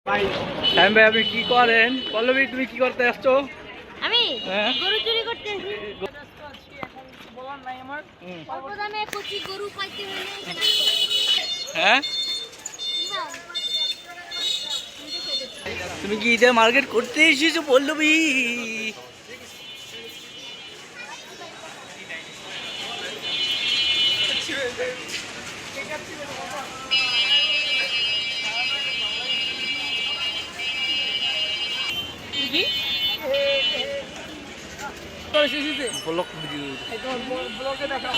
সাইম ভাই আপনি কি করেন? পল্লবী তুমি কি করতে আসছো? আমি হ্যাঁ? গরু চুরি করতে আসি। বলার নাই আমার। অল্প দামে কচি গরু পাইতে হইলে এখানে হ্যাঁ, তুমি কি ঈদের মার্কেট করতে এসেছো পল্লবী? কি ব্লক ভিডিও। ব্লগে দেখা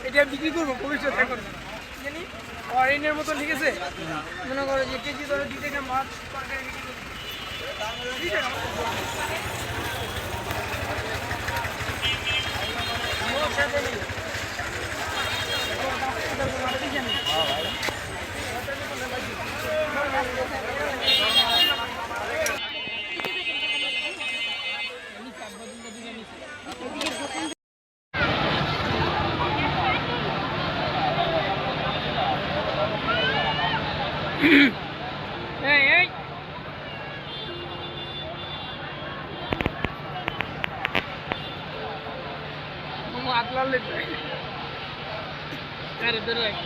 এটা বিক্রি করবো ভবিষ্যৎ এখন জানি অরেঞ্জের মতো ঠিক আছে মনে করো যে কেজি ধরো 2 টাকা মাছ তরকারি বিক্রি করবো ঠিক আছে এই এই como atlarle আরে ধরে রাখ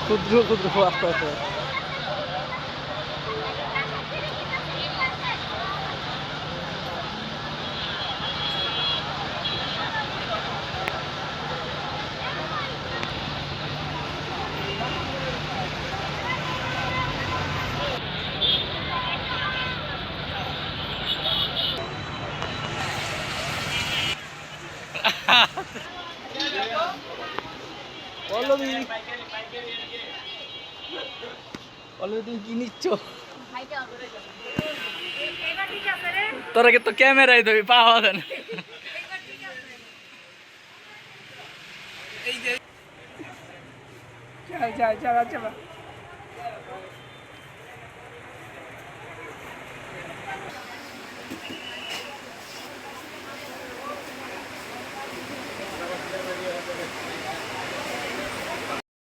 ক্ষুদ্র ক্ষুদ্র আস্তে আস্তে পল্লবী পল্লবী তুমি কি নিচ্ছ? তোরা তো ক্যামেরায় ধরি পাওয়া যায় না। চল চল চল চল